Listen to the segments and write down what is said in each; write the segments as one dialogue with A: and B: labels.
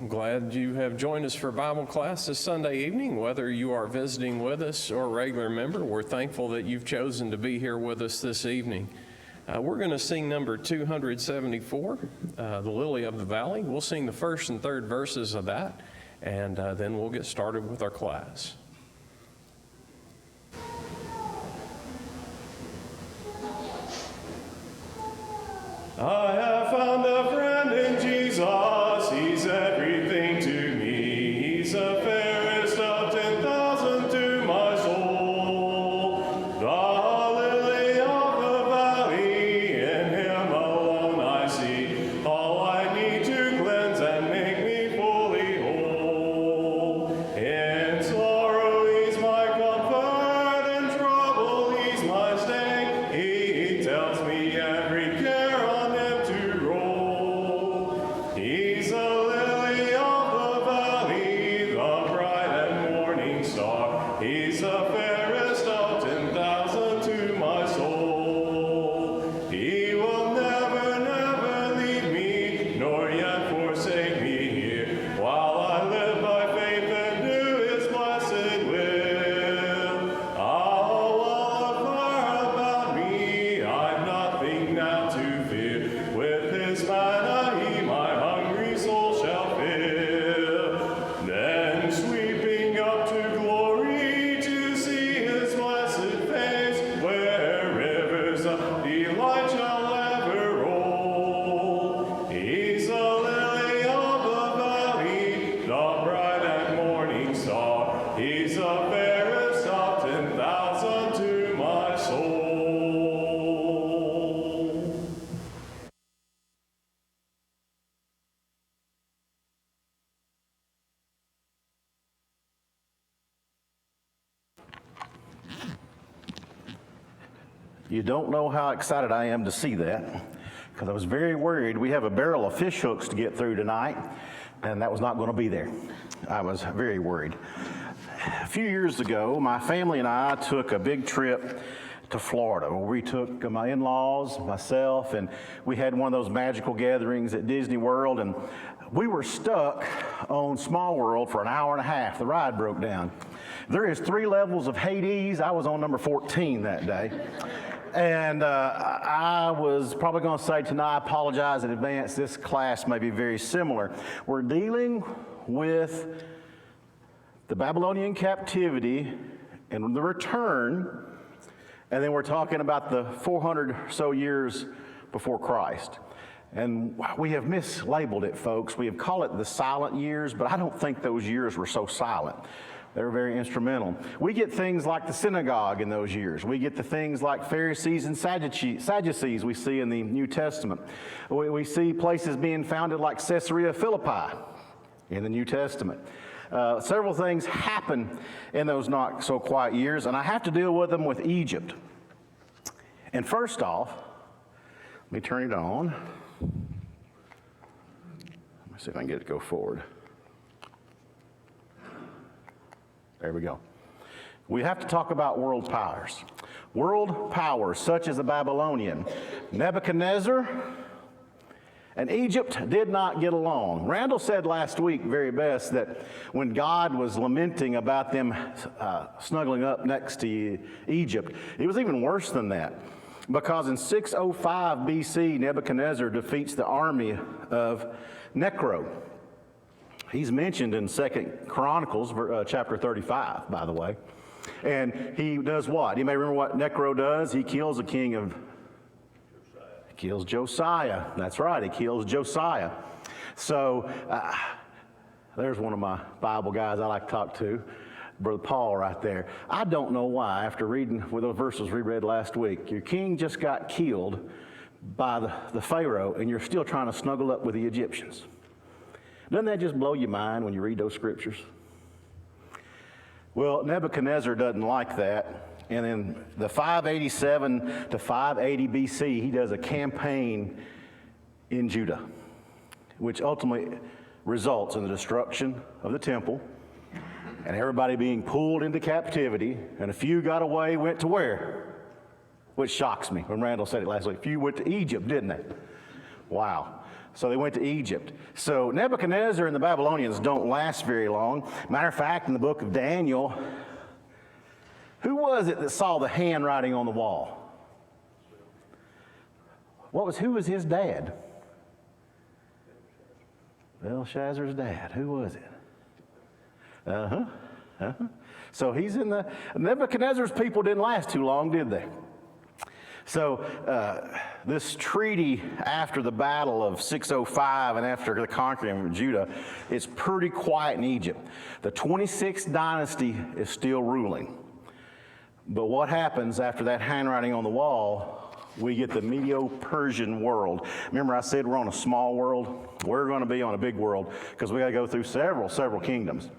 A: I'm glad you have joined us for Bible class this Sunday evening. Whether you are visiting with us or a regular member, we're thankful that you've chosen to be here with us this evening. We're going to sing number 274, The Lily of the Valley. We'll sing the first and third verses of that, and then we'll get started with our class. I have found a friend in Jesus, he's everything to me, he's the fairest of 10,000 to my soul, the lily of the valley, in him alone I see, all I need to cleanse and make me fully whole. In sorrow he's my comfort, in trouble he's my stay, he tells me every care He's a lily of the valley, the bright and morning star. He's the fairest of 10,000 to my soul. He will never, never leave me, nor yet forsake me here, while I live by faith and do his blessed will. A wall of fire about me, I've nothing now to fear. With his manna he my hungry soul shall fill. Then sweeping up to glory to see his blessed face, where rivers of delight shall ever roll. He's the lily of the valley, the bright and morning star. He's the fairest of 10,000 to my soul.
B: You don't know how excited I am to see that, because I was very worried. We have a barrel of fish hooks to get through tonight, and that was not going to be there. I was very worried. A few years ago, my family and I took a big trip to Florida, where we took my in-laws, myself, and we had one of those magical gatherings at Disney World, and we were stuck on Small World for an hour and a half. The ride broke down. There is 3 levels of Hades. I was on number 14 that day. And I was probably going to say tonight, I apologize in advance, this class may be very similar. We're dealing with the Babylonian captivity and the return, and then we're talking about the 400 or so years before Christ. And we have mislabeled it, folks. We have called it the silent years, but I don't think those years were so silent. They were very instrumental. We get things like the synagogue in those years. We get the things like Pharisees and Sadducees we see in the New Testament. We see places being founded like Caesarea Philippi in the New Testament. Several things happen in those not so quiet years, and I have to deal with them with Egypt. And first off, let me turn it on. Let me see if I can get it to go forward. There we go. We have to talk about world powers. World powers such as the Babylonian, Nebuchadnezzar, and Egypt did not get along. Randall said last week very best that when God was lamenting about them snuggling up next to Egypt, it was even worse than that. Because in 605 BC, Nebuchadnezzar defeats the army of Necro. He's mentioned in 2 Chronicles, chapter 35, by the way. And he does what? You may remember what Necro does. He kills the king of... He kills Josiah. That's right, he kills Josiah. So, there's one of my Bible guys I like to talk to, Brother Paul right there. I don't know why, after reading with those verses we read last week, your king just got killed by the Pharaoh, and you're still trying to snuggle up with the Egyptians. Doesn't that just blow your mind when you read those scriptures? Well, Nebuchadnezzar doesn't like that. And in the 587 to 580 BC, he does a campaign in Judah, which ultimately results in the destruction of the temple and everybody being pulled into captivity. And a few got away, went to where? Which shocks me when Randall said it last week. A few went to Egypt, didn't they? Wow. So they went to Egypt. So Nebuchadnezzar and the Babylonians don't last very long. Matter of fact, in the book of Daniel, who was it that saw the handwriting on the wall? Who was his dad? Belshazzar's dad. Who was it? So he's in the... Nebuchadnezzar's people didn't last too long, did they? So this treaty after the battle of 605 and after the conquering of Judah, it's pretty quiet in Egypt. The 26th dynasty is still ruling. But what happens after that handwriting on the wall? We get the Medo-Persian world. Remember I said we're on a small world? We're going to be on a big world because we got to go through several kingdoms.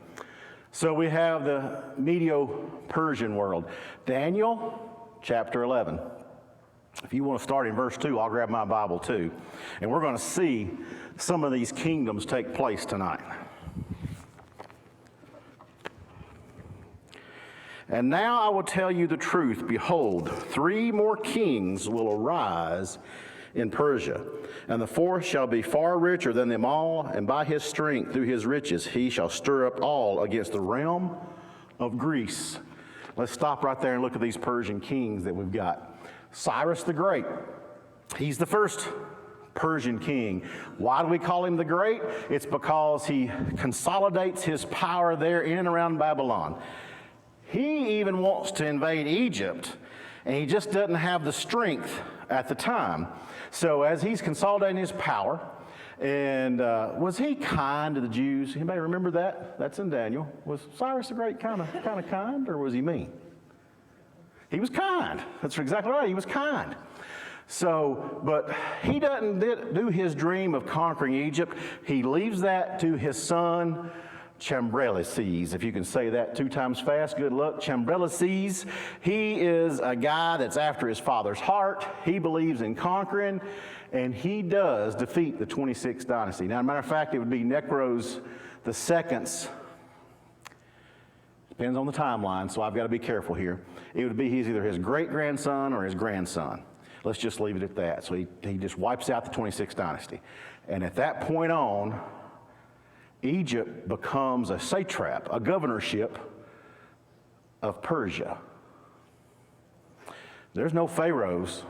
B: So we have the Medo-Persian world. Daniel chapter 11. If you want to start in verse 2, I'll grab my Bible too. And we're going to see some of these kingdoms take place tonight. And now I will tell you the truth. Behold, 3 more kings will arise in Persia, and the fourth shall be far richer than them all, and by his strength through his riches he shall stir up all against the realm of Greece. Let's stop right there and look at these Persian kings that we've got. Cyrus the Great, he's the first Persian king. Why do we call him the Great? It's because he consolidates his power there in and around Babylon. He even wants to invade Egypt, and he just doesn't have the strength at the time. So as he's consolidating his power, and was he kind to the Jews? Anybody remember that? That's in Daniel. Was Cyrus the Great kind of kind, or was he mean? He was kind. That's exactly right. He was kind. So, but he doesn't do his dream of conquering Egypt. He leaves that to his son, Cambyses, if you can say that 2 times fast, good luck. Cambyses, he is a guy that's after his father's heart. He believes in conquering, and he does defeat the 26th dynasty. Now, as a matter of fact, it would be Necros II's, depends on the timeline, so I've got to be careful here. It would be he's either his great-grandson or his grandson. Let's just leave it at that. So he just wipes out the 26th dynasty. And at that point on, Egypt becomes a satrap, a governorship of Persia. There's no pharaohs.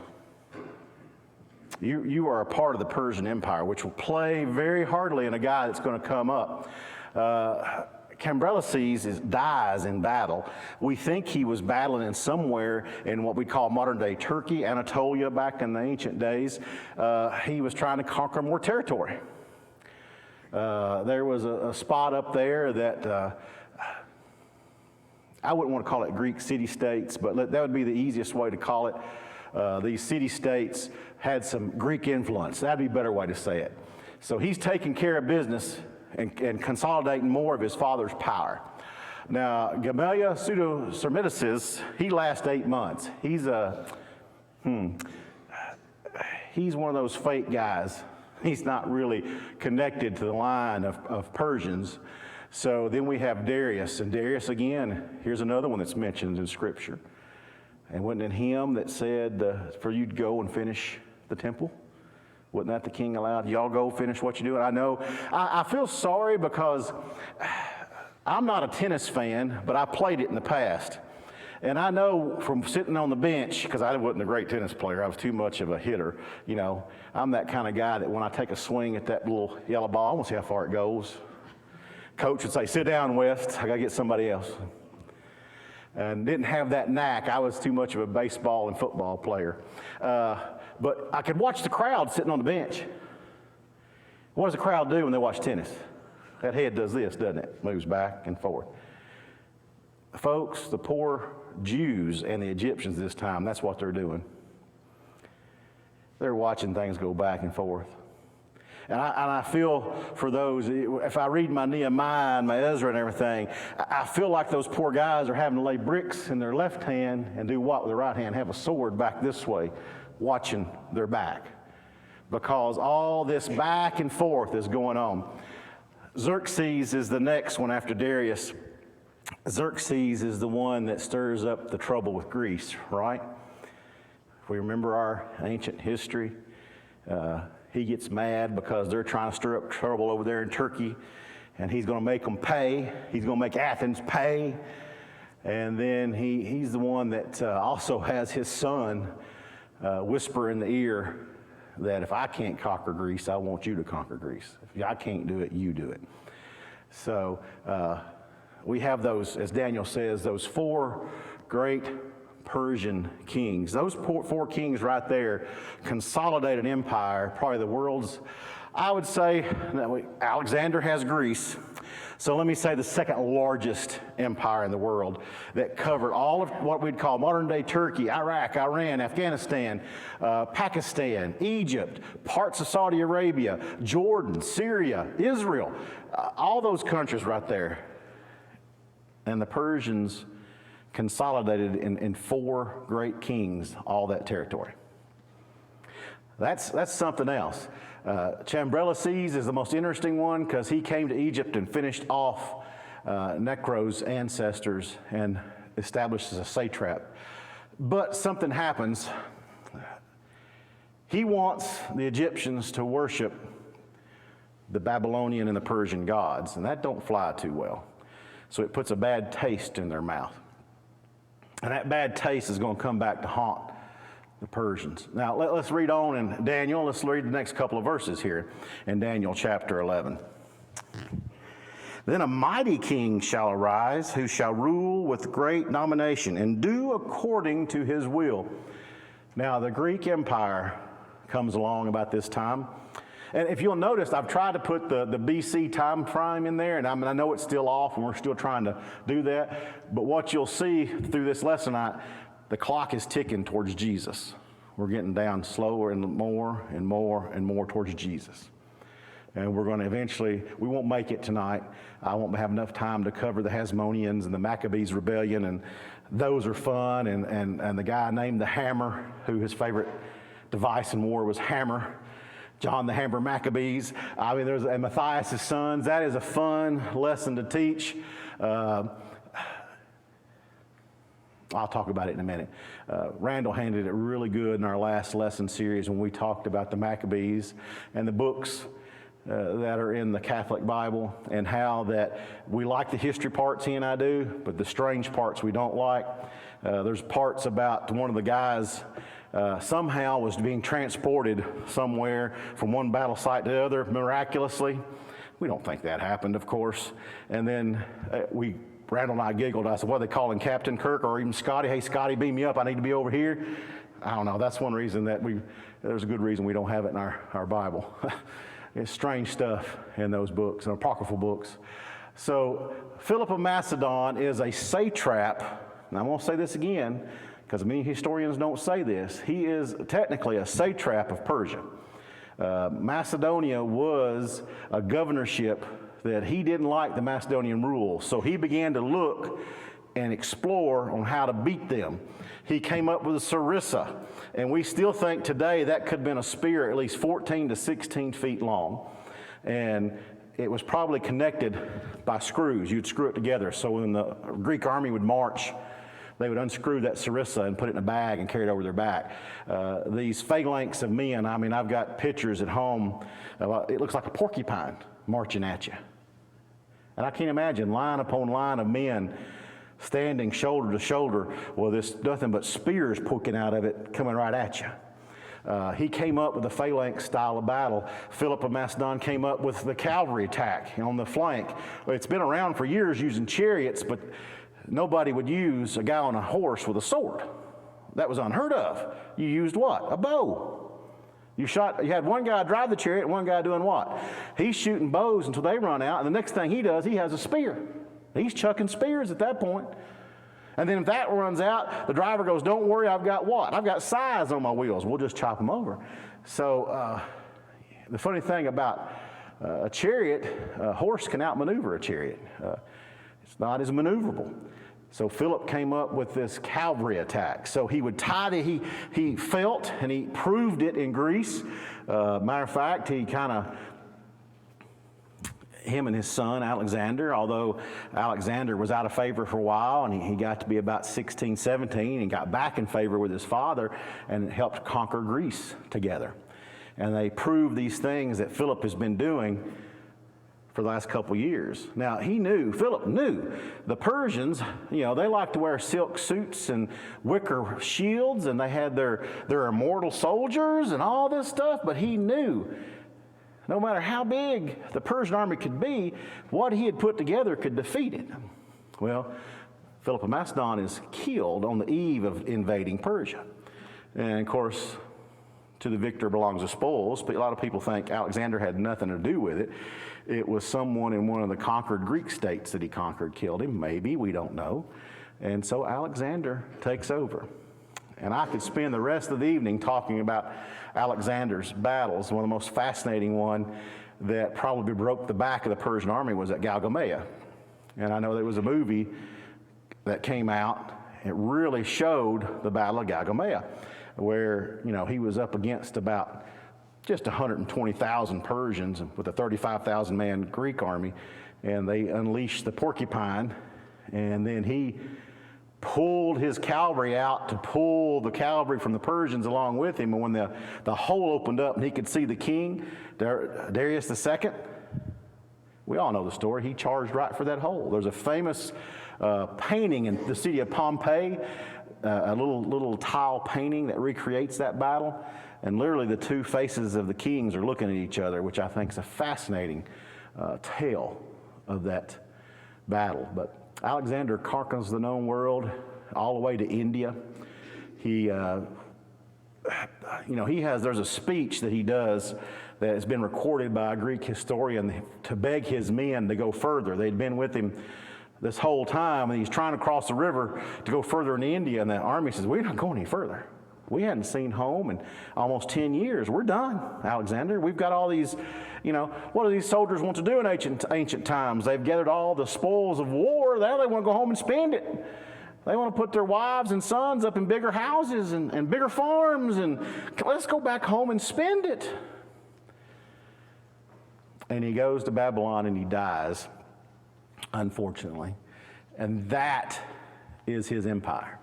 B: You are a part of the Persian Empire, which will play very hardly in a guy that's going to come up. Cambyses dies in battle. We think he was battling in somewhere in what we call modern-day Turkey, Anatolia back in the ancient days. He was trying to conquer more territory. There was a spot up there that I wouldn't want to call it Greek city-states, but that would be the easiest way to call it. These city-states had some Greek influence. That'd be a better way to say it. So he's taking care of business and consolidating more of his father's power. Now, Gamaliel Pseudo-Sarmides, he lasts 8 months. He's one of those fake guys. He's not really connected to the line of Persians. So then we have Darius. And Darius, again, here's another one that's mentioned in Scripture. And wasn't it him that said for you to go and finish the temple? Wasn't that the king allowed? Y'all go finish what you're doing? I know. I feel sorry because I'm not a tennis fan, but I played it in the past. And I know from sitting on the bench, because I wasn't a great tennis player, I was too much of a hitter. You know, I'm that kind of guy that when I take a swing at that little yellow ball, I want to see how far it goes. Coach would say, sit down, West. I got to get somebody else. And didn't have that knack. I was too much of a baseball and football player. But I could watch the crowd sitting on the bench. What does the crowd do when they watch tennis? That head does this, doesn't it? Moves back and forth. Folks, the poor Jews and the Egyptians this time, that's what they're doing. They're watching things go back and forth. And I feel for those, if I read my Nehemiah and my Ezra and everything, I feel like those poor guys are having to lay bricks in their left hand and do what with their right hand? Have a sword back this way, watching their back. Because all this back and forth is going on. Xerxes is the next one after Darius. Xerxes is the one that stirs up the trouble with Greece, right? If we remember our ancient history, he gets mad because they're trying to stir up trouble over there in Turkey, and he's going to make them pay. He's going to make Athens pay. And then he's the one that also has his son whisper in the ear that if I can't conquer Greece, I want you to conquer Greece. If I can't do it, you do it. So we have those, as Daniel says, those four great Persian kings. Those four kings right there consolidated an empire, probably the world's, I would say, Alexander has Greece. So let me say the second largest empire in the world that covered all of what we'd call modern-day Turkey, Iraq, Iran, Afghanistan, Pakistan, Egypt, parts of Saudi Arabia, Jordan, Syria, Israel, all those countries right there. And the Persians consolidated in four great kings all that territory. That's something else. Chambrelases is the most interesting one because he came to Egypt and finished off Necro's ancestors and established as a satrap. But something happens. He wants the Egyptians to worship the Babylonian and the Persian gods, and that don't fly too well. So it puts a bad taste in their mouth. And that bad taste is going to come back to haunt the Persians. Now, let's read on in Daniel. Let's read the next couple of verses here in Daniel chapter 11. Then a mighty king shall arise, who shall rule with great domination and do according to his will. Now, the Greek Empire comes along about this time. And if you'll notice, I've tried to put the BC time frame in there, and I know it's still off, and we're still trying to do that. But what you'll see through this lesson, the clock is ticking towards Jesus. We're getting down slower and more and more and more towards Jesus. And we're going to eventually, we won't make it tonight. I won't have enough time to cover the Hasmoneans and the Maccabees rebellion, and those are fun. And the guy named the Hammer, who his favorite device in war was hammer. John the Hammer Maccabees. I mean, and Matthias' sons. That is a fun lesson to teach. I'll talk about it in a minute. Randall handled it really good in our last lesson series when we talked about the Maccabees and the books that are in the Catholic Bible, and how that we like the history parts, he and I do, but the strange parts we don't like. There's parts about one of the guys somehow was being transported somewhere from one battle site to the other miraculously. We don't think that happened, of course. And then Randall and I giggled. I said, what are they calling Captain Kirk or even Scotty? Hey, Scotty, beam me up. I need to be over here. I don't know. That's one reason that there's a good reason we don't have it in our Bible. It's strange stuff in those books, and apocryphal books. So Philip of Macedon is a satrap. And I'm going to say this again, because many historians don't say this. He is technically a satrap of Persia. Macedonia was a governorship that he didn't like the Macedonian rule, so he began to look and explore on how to beat them. He came up with a sarissa, and we still think today that could have been a spear at least 14 to 16 feet long, and it was probably connected by screws. You'd screw it together, so when the Greek army would march, they would unscrew that sarissa and put it in a bag and carry it over their back. These phalanx of men, I mean, I've got pictures at home. It looks like a porcupine marching at you. And I can't imagine line upon line of men standing shoulder to shoulder with this nothing but spears poking out of it, coming right at you. He came up with the phalanx style of battle. Philip of Macedon came up with the cavalry attack on the flank. It's been around for years using chariots, but nobody would use a guy on a horse with a sword. That was unheard of. You used what? A bow. You had one guy drive the chariot and one guy doing what? He's shooting bows until they run out, and the next thing he does, he has a spear. He's chucking spears at that point. And then if that runs out, the driver goes, don't worry, I've got what? I've got scythes on my wheels. We'll just chop them over. So the funny thing about a chariot, a horse can outmaneuver a chariot. It's not as maneuverable. So Philip came up with this cavalry attack. So he would he felt, and he proved it in Greece. Matter of fact, him and his son, Alexander, although Alexander was out of favor for a while, and he got to be about 16, 17, and got back in favor with his father, and helped conquer Greece together. And they prove these things that Philip has been doing for the last couple years. Now, Philip knew the Persians, they like to wear silk suits and wicker shields, and they had their immortal soldiers and all this stuff, but he knew no matter how big the Persian army could be, what he had put together could defeat it. Well, Philip of Macedon is killed on the eve of invading Persia. And of course, to the victor belongs the spoils, but a lot of people think Alexander had nothing to do with it. It was someone in one of the conquered Greek states that he conquered killed him. Maybe, we don't know. And so Alexander takes over. And I could spend the rest of the evening talking about Alexander's battles. One of the most fascinating one that probably broke the back of the Persian army was at Galgamea. And I know there was a movie that came out. It really showed the Battle of Galgamea, where, he was up against about just 120,000 Persians with a 35,000-man Greek army, and they unleashed the porcupine, and then he pulled his cavalry out to pull the cavalry from the Persians along with him, and when the hole opened up and he could see the king, Darius II, we all know the story, he charged right for that hole. There's a famous painting in the city of Pompeii, a little tile painting that recreates that battle, and literally the two faces of the kings are looking at each other, which I think is a fascinating tale of that battle. But Alexander conquers the known world all the way to India. There's a speech that he does that has been recorded by a Greek historian to beg his men to go further. They'd been with him this whole time, and he's trying to cross the river to go further into India, and the army says, we're not going any further. We hadn't seen home in almost 10 years. We're done, Alexander. We've got all these, what do these soldiers want to do in ancient times? They've gathered all the spoils of war. Now they want to go home and spend it. They want to put their wives and sons up in bigger houses and bigger farms, and let's go back home and spend it. And he goes to Babylon and he dies, unfortunately. And that is his empire.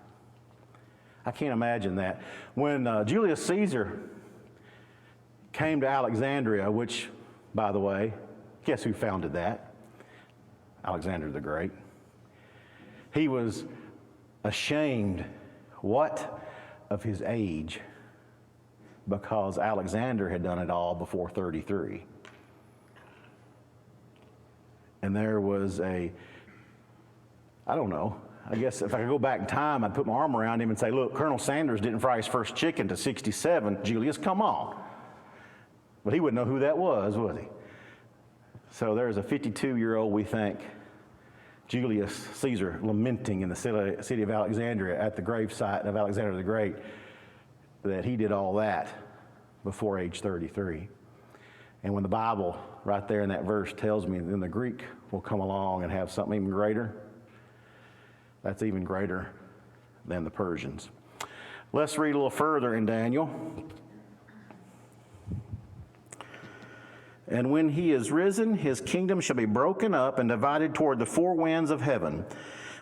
B: I can't imagine that. When Julius Caesar came to Alexandria, which, by the way, guess who founded that? Alexander the Great. He was ashamed, of his age, because Alexander had done it all before 33. And there was I guess if I could go back in time, I'd put my arm around him and say, look, Colonel Sanders didn't fry his first chicken to 67. Julius, come on. But he wouldn't know who that was he? So there's a 52-year-old, we think, Julius Caesar, lamenting in the city of Alexandria at the gravesite of Alexander the Great, that he did all that before age 33. And when the Bible, right there in that verse, tells me then the Greek will come along and have something even greater, that's even greater than the Persians. Let's read a little further in Daniel. And when he is risen, his kingdom shall be broken up and divided toward the four winds of heaven,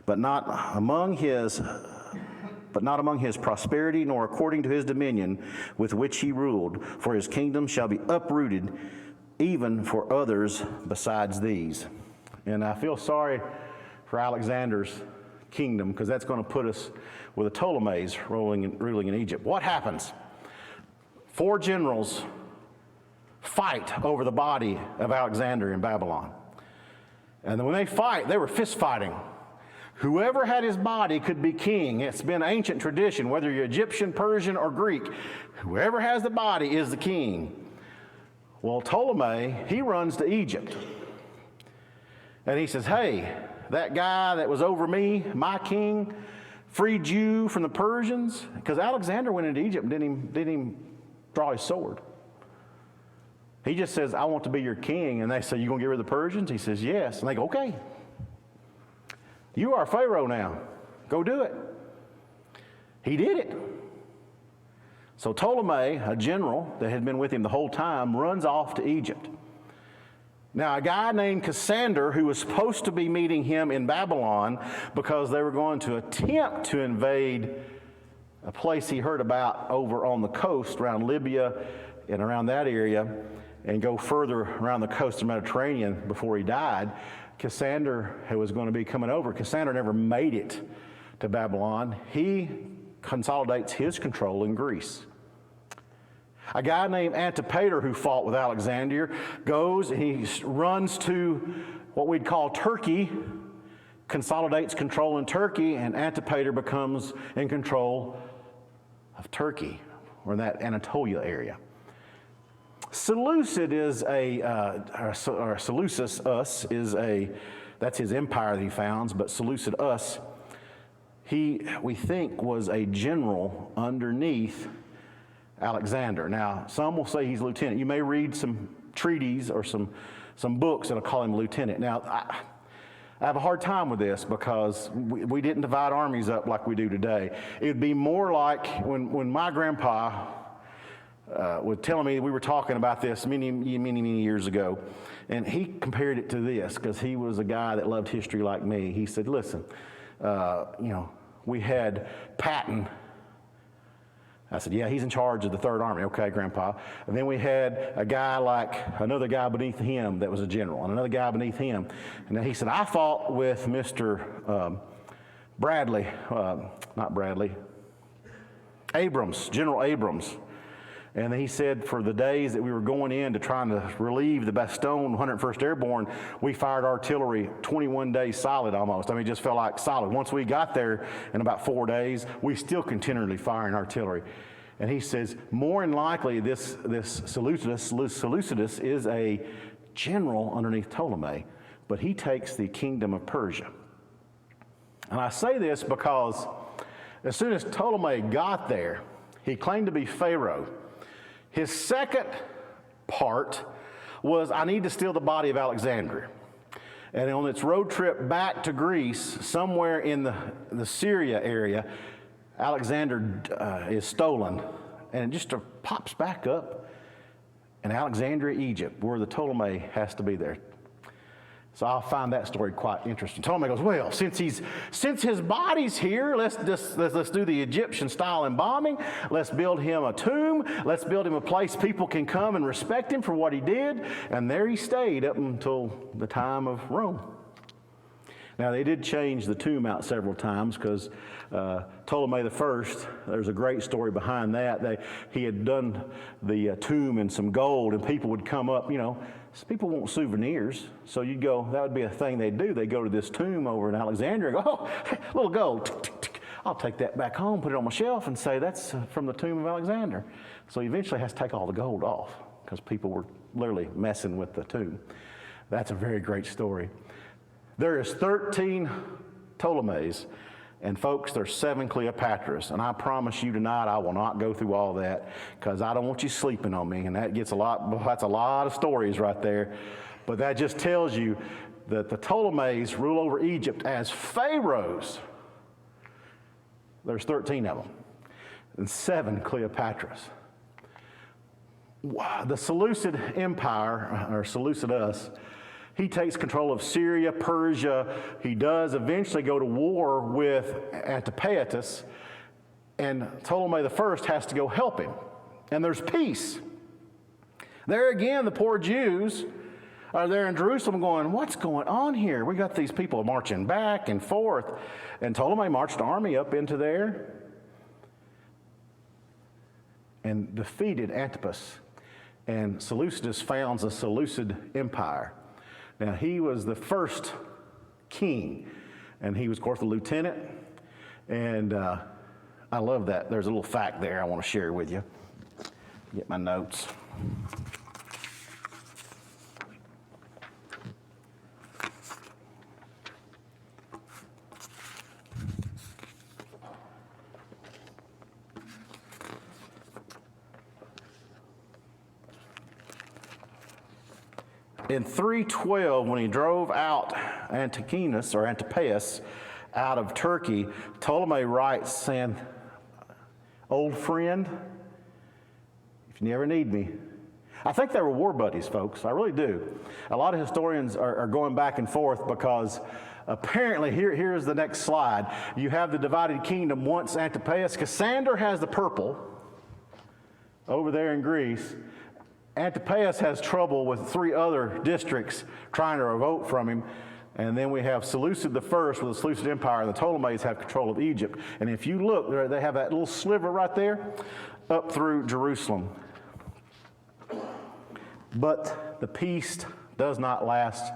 B: but not among his prosperity, nor according to his dominion with which he ruled. For his kingdom shall be uprooted, even for others besides these. And I feel sorry for Alexander's kingdom, because that's going to put us with the Ptolemies ruling in Egypt. What happens? 4 generals fight over the body of Alexander in Babylon. And when they fight, they were fist fighting. Whoever had his body could be king. It's been ancient tradition, whether you're Egyptian, Persian, or Greek. Whoever has the body is the king. Well, Ptolemy, he runs to Egypt. And he says, hey, that guy that was over me, my king, freed you from the Persians. Because Alexander went into Egypt and didn't even draw his sword. He just says, I want to be your king. And they say, you going to get rid of the Persians? He says, yes. And they go, okay. You are Pharaoh now. Go do it. He did it. So Ptolemy, a general that had been with him the whole time, runs off to Egypt. Now, a guy named Cassander, who was supposed to be meeting him in Babylon because they were going to attempt to invade a place he heard about over on the coast around Libya and around that area and go further around the coast of the Mediterranean before he died, Cassander, who was going to be coming over, Cassander never made it to Babylon. He consolidates his control in Greece. A guy named Antipater, who fought with Alexander, goes and he runs to what we'd call Turkey, consolidates control in Turkey, and Antipater becomes in control of Turkey, or in that Anatolia area. Seleucid is or Seleucus us is that's his empire that he founds, but Seleucid us, we think, was a general underneath Alexander. Now, some will say he's lieutenant. You may read some treaties or some books that'll call him lieutenant. Now, I have a hard time with this because we didn't divide armies up like we do today. It would be more like when my grandpa was telling me, we were talking about this many years ago, and he compared it to this because he was a guy that loved history like me. He said, listen, we had Patton. I said, yeah, he's in charge of the Third Army. Okay, Grandpa. And then we had another guy beneath him that was a general, and another guy beneath him. And then he said, I fought with Mr. Abrams, General Abrams. And then he said, for the days that we were going in to trying to relieve the Bastogne 101st Airborne, we fired artillery 21 days solid almost. I mean, it just felt like solid. Once we got there in about 4 days, we still continually firing artillery. And he says, more than likely, this Seleucus is a general underneath Ptolemy, but he takes the kingdom of Persia. And I say this because as soon as Ptolemy got there, he claimed to be Pharaoh. His second part was, I need to steal the body of Alexander. And on its road trip back to Greece, somewhere in the Syria area, Alexander is stolen. And it just pops back up in Alexandria, Egypt, where the Ptolemy has to be there. So I find that story quite interesting. Ptolemy goes, well, since his body's here, let's do the Egyptian style embalming. Let's build him a tomb. Let's build him a place people can come and respect him for what he did. And there he stayed up until the time of Rome. Now, they did change the tomb out several times because Ptolemy I, there's a great story behind that. He had done the tomb in some gold, and people would come up, people want souvenirs. So you'd go, that would be a thing they'd do. They'd go to this tomb over in Alexandria and go, oh, little gold. I'll take that back home, put it on my shelf, and say that's from the tomb of Alexander. So he eventually has to take all the gold off because people were literally messing with the tomb. That's a very great story. There is 13 Ptolemies, and folks, there's 7 Cleopatras. And I promise you tonight I will not go through all that because I don't want you sleeping on me. And that's a lot of stories right there. But that just tells you that the Ptolemies rule over Egypt as pharaohs. There's 13 of them, and 7 Cleopatras. Wow. The Seleucid Empire, or Seleucidus, he takes control of Syria, Persia. He does eventually go to war with Antipater, and Ptolemy I has to go help him. And there's peace. There again, the poor Jews are there in Jerusalem going, what's going on here? We got these people marching back and forth. And Ptolemy marched an army up into there and defeated Antipas. And Seleucus founds a Seleucid Empire. Now, he was the first king, and he was, of course, the lieutenant, and I love that. There's a little fact there I want to share with you. Get my notes. In 312, when he drove out Antipas out of Turkey, Ptolemy writes saying, old friend, if you ever need me. I think they were war buddies, folks. I really do. A lot of historians are going back and forth because apparently, here's the next slide. You have the divided kingdom once Antipas. Cassander has the purple, over there in Greece. Antipas has trouble with 3 other districts trying to revolt from him. And then we have Seleucid I with the Seleucid Empire, and the Ptolemies have control of Egypt. And if you look, they have that little sliver right there up through Jerusalem. But the peace does not last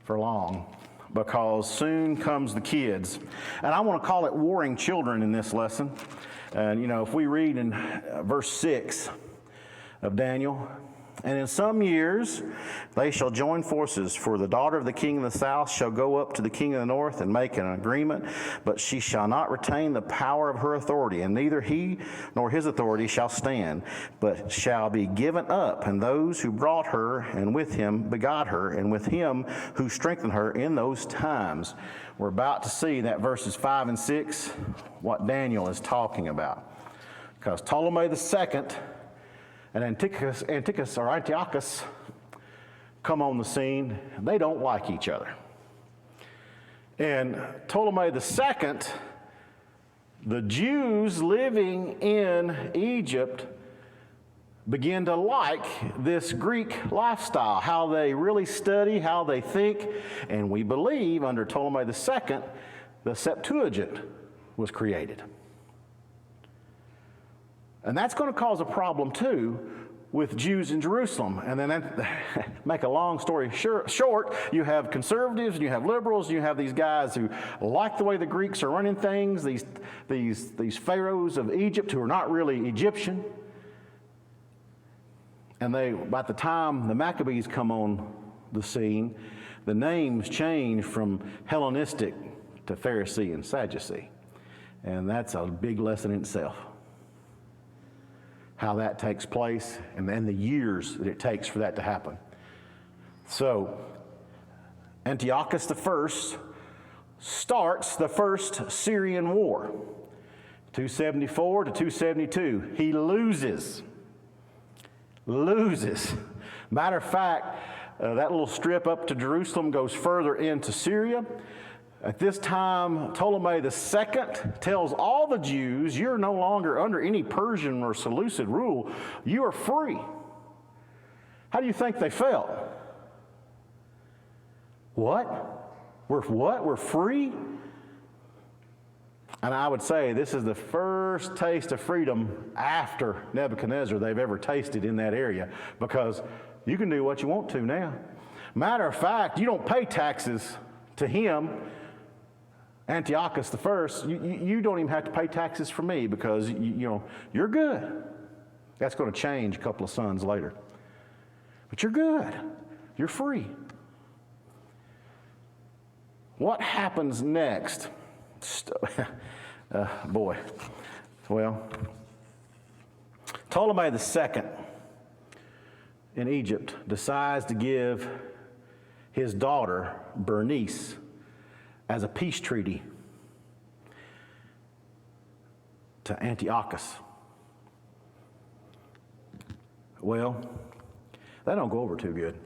B: for long, because soon comes the kids. And I want to call it warring children in this lesson. And, if we read in verse 6 of Daniel, and in some years they shall join forces, for the daughter of the king of the south shall go up to the king of the north and make an agreement, but she shall not retain the power of her authority, and neither he nor his authority shall stand, but shall be given up, and those who brought her and with him begot her, and with him who strengthened her in those times. We're about to see that verses 5 and 6, what Daniel is talking about. Because Ptolemy II and Antiochus come on the scene. They don't like each other. And Ptolemy II, the Jews living in Egypt begin to like this Greek lifestyle, how they really study, how they think, and we believe under Ptolemy II, the Septuagint was created. And that's going to cause a problem too with Jews in Jerusalem. And then, make a long story short, you have conservatives and you have liberals, and you have these guys who like the way the Greeks are running things, these pharaohs of Egypt who are not really Egyptian. And by the time the Maccabees come on the scene, the names change from Hellenistic to Pharisee and Sadducee. And that's a big lesson in itself, how that takes place and then the years that it takes for that to happen. So, Antiochus I starts the first Syrian war, 274 to 272. He loses. Matter of fact, that little strip up to Jerusalem goes further into Syria. At this time, Ptolemy II tells all the Jews, you're no longer under any Persian or Seleucid rule. You are free. How do you think they felt? What? We're free? And I would say this is the first taste of freedom after Nebuchadnezzar they've ever tasted in that area, because you can do what you want to now. Matter of fact, you don't pay taxes to him, Antiochus I. You don't even have to pay taxes for me, because you're good. That's going to change a couple of sons later. But you're good. You're free. What happens next? Well, Ptolemy II in Egypt decides to give his daughter Bernice as a peace treaty to Antiochus. Well, that don't go over too good.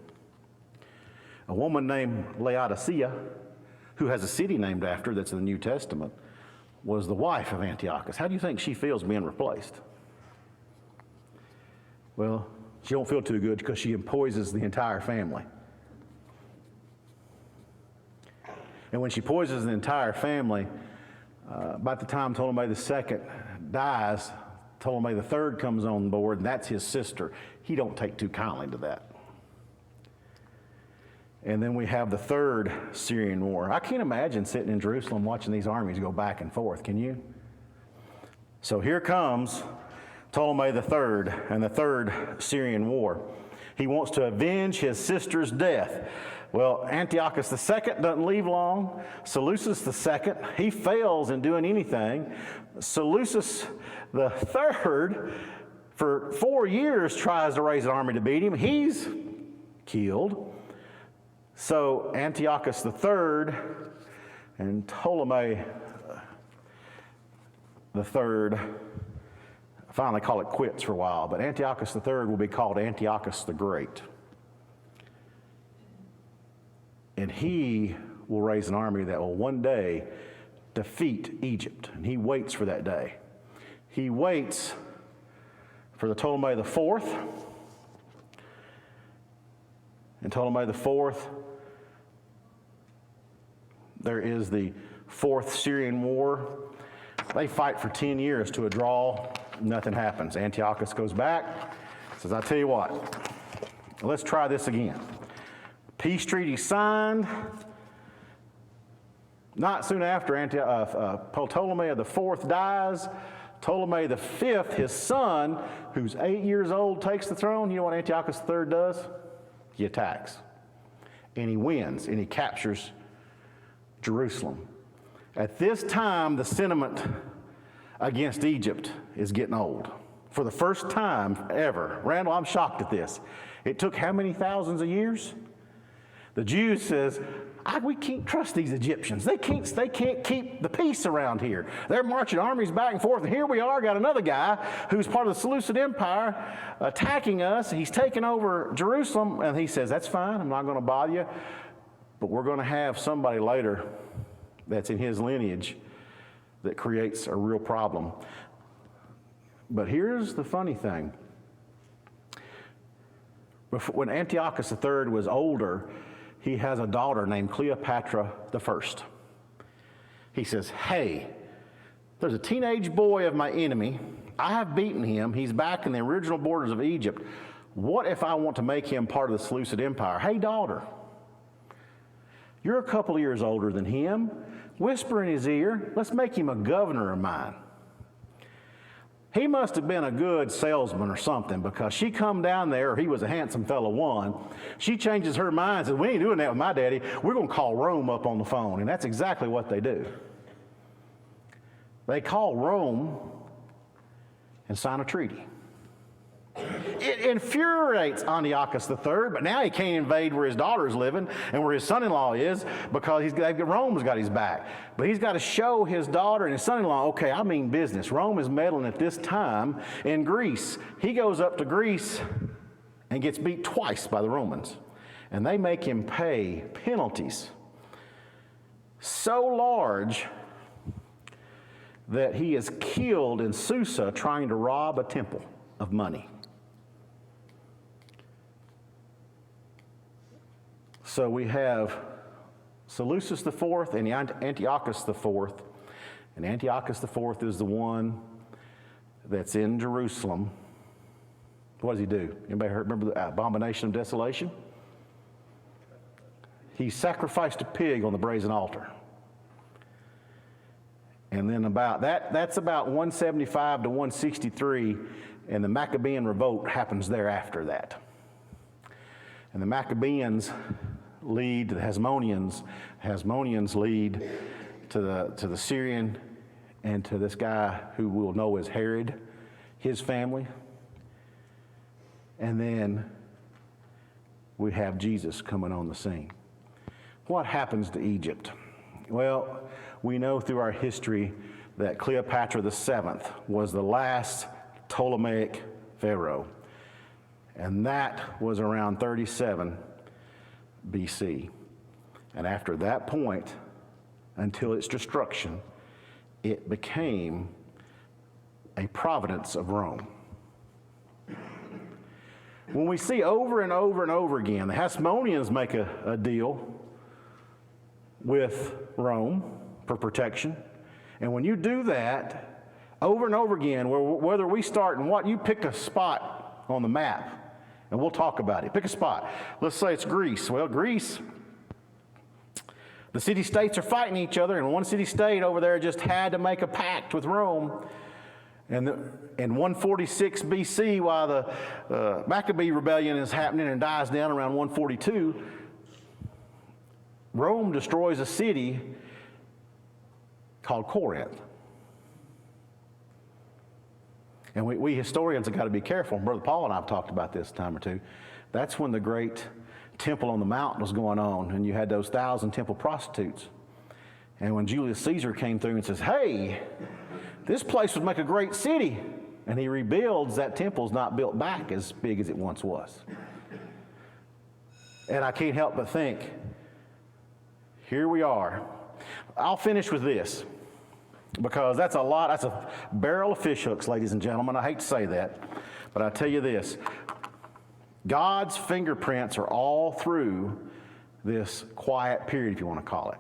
B: A woman named Laodicea, who has a city named after her that's in the New Testament, was the wife of Antiochus. How do you think she feels being replaced? Well, she don't feel too good because she poisons the entire family. And when she poisons the entire family, by the time Ptolemy II dies, Ptolemy III comes on board, and that's his sister. He don't take too kindly to that. And then we have the third Syrian war. I can't imagine sitting in Jerusalem watching these armies go back and forth, can you? So here comes Ptolemy III and the third Syrian war. He wants to avenge his sister's death. Well, Antiochus II doesn't leave long. Seleucus II, he fails in doing anything. Seleucus III, for 4 years, tries to raise an army to beat him. He's killed. So Antiochus III and Ptolemy III finally call it quits for a while, but Antiochus III will be called Antiochus the Great. And he will raise an army that will one day defeat Egypt, and he waits for that day. He waits for the Ptolemy the Fourth. And Ptolemy the Fourth, there is the Fourth Syrian War. They fight for 10 years to a draw. Nothing happens. Antiochus goes back, says, I tell you what, let's try this again. Peace treaty signed. Not soon after Ptolemy the Fourth dies, Ptolemy the Fifth, his son, who's 8 years old, takes the throne. You know what Antiochus III does? He attacks. And he wins, and he captures Jerusalem. At this time, the sentiment against Egypt is getting old. For the first time ever. Randall, I'm shocked at this. It took how many thousands of years? The Jews says, we can't trust these Egyptians. They can't keep the peace around here. They're marching armies back and forth, and here we are, got another guy who's part of the Seleucid Empire attacking us. He's taking over Jerusalem, and he says, that's fine, I'm not going to bother you, but we're going to have somebody later that's in his lineage that creates a real problem. But here's the funny thing. When Antiochus III was older, he has a daughter named Cleopatra I. He says, hey, there's a teenage boy of my enemy. I have beaten him. He's back in the original borders of Egypt. What if I want to make him part of the Seleucid Empire? Hey, daughter, you're a couple of years older than him. Whisper in his ear, let's make him a governor of mine. He must have been a good salesman or something, because she come down there, or he was a handsome fellow one. She changes her mind and says, we ain't doing that with my daddy. We're going to call Rome up on the phone. And that's exactly what they do. They call Rome and sign a treaty. It infuriates Antiochus III, but now he can't invade where his daughter's living and where his son-in-law is, because Rome's got his back. But he's got to show his daughter and his son-in-law, okay, I mean business. Rome is meddling at this time in Greece. He goes up to Greece and gets beat twice by the Romans. And they make him pay penalties so large that he is killed in Susa trying to rob a temple of money. So we have Seleucus IV and Antiochus IV. And Antiochus IV is the one that's in Jerusalem. What does he do? Anybody remember the abomination of desolation? He sacrificed a pig on the brazen altar. And then that's about 175 to 163, and the Maccabean revolt happens thereafter that. And the Maccabeans lead to the Hasmoneans. Hasmoneans lead to the Syrian and to this guy who we'll know as Herod, his family. And then we have Jesus coming on the scene. What happens to Egypt? Well, we know through our history that Cleopatra VII was the last Ptolemaic pharaoh. And that was around 37 BC. And after that point, until its destruction, it became a province of Rome. When we see over and over and over again, the Hasmoneans make a deal with Rome for protection. And when you do that over and over again, whether we start in what, you pick a spot on the map, and we'll talk about it. Pick a spot. Let's say it's Greece. Well, Greece, the city-states are fighting each other, and one city-state over there just had to make a pact with Rome. And in 146 BC, while the Maccabee rebellion is happening and dies down around 142, Rome destroys a city called Corinth. And we historians have got to be careful. Brother Paul and I have talked about this a time or two. That's when the great temple on the mountain was going on, and you had those 1,000 temple prostitutes. And when Julius Caesar came through and says, hey, this place would make a great city, and he rebuilds, that temple's not built back as big as it once was. And I can't help but think, here we are. I'll finish with this, because that's a barrel of fish hooks, ladies and gentlemen. I hate to say that. But I tell you this, God's fingerprints are all through this quiet period, if you want to call it.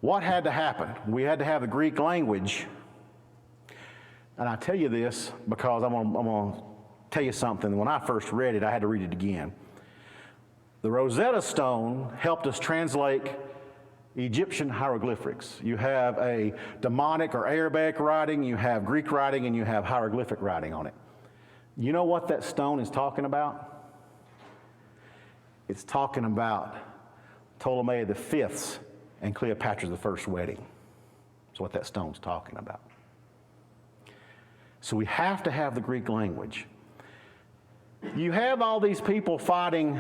B: What had to happen? We had to have the Greek language. And I tell you this because I'm going to tell you something. When I first read it, I had to read it again. The Rosetta Stone helped us translate Egyptian hieroglyphics. You have a demonic or Arabic writing, you have Greek writing, and you have hieroglyphic writing on it. You know what that stone is talking about? It's talking about Ptolemy V's and Cleopatra I's wedding. That's what that stone's talking about. So we have to have the Greek language. You have all these people fighting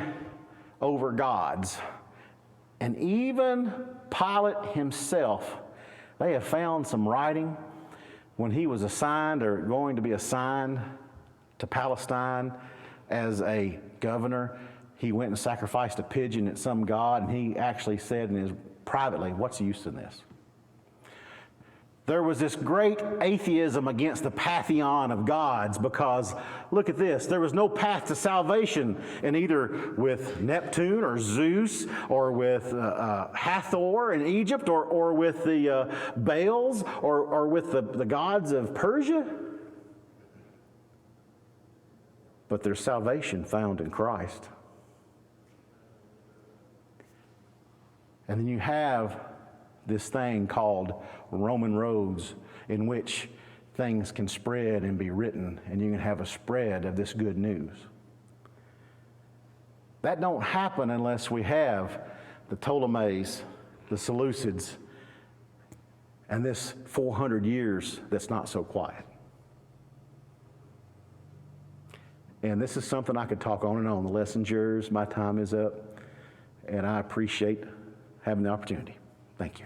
B: over gods, and even Pilate himself, they have found some writing when he was assigned or going to be assigned to Palestine as a governor. He went and sacrificed a pigeon at some god, and he actually said privately, what's the use in this? There was this great atheism against the pantheon of gods because, look at this, there was no path to salvation in either with Neptune or Zeus or with Hathor in Egypt or with the Baals or with the gods of Persia. But there's salvation found in Christ. And then you have this thing called Roman roads in which things can spread and be written, and you can have a spread of this good news. That don't happen unless we have the Ptolemies, the Seleucids, and this 400 years that's not so quiet. And this is something I could talk on and on. The lesson's yours. My time is up, and I appreciate having the opportunity. Thank you.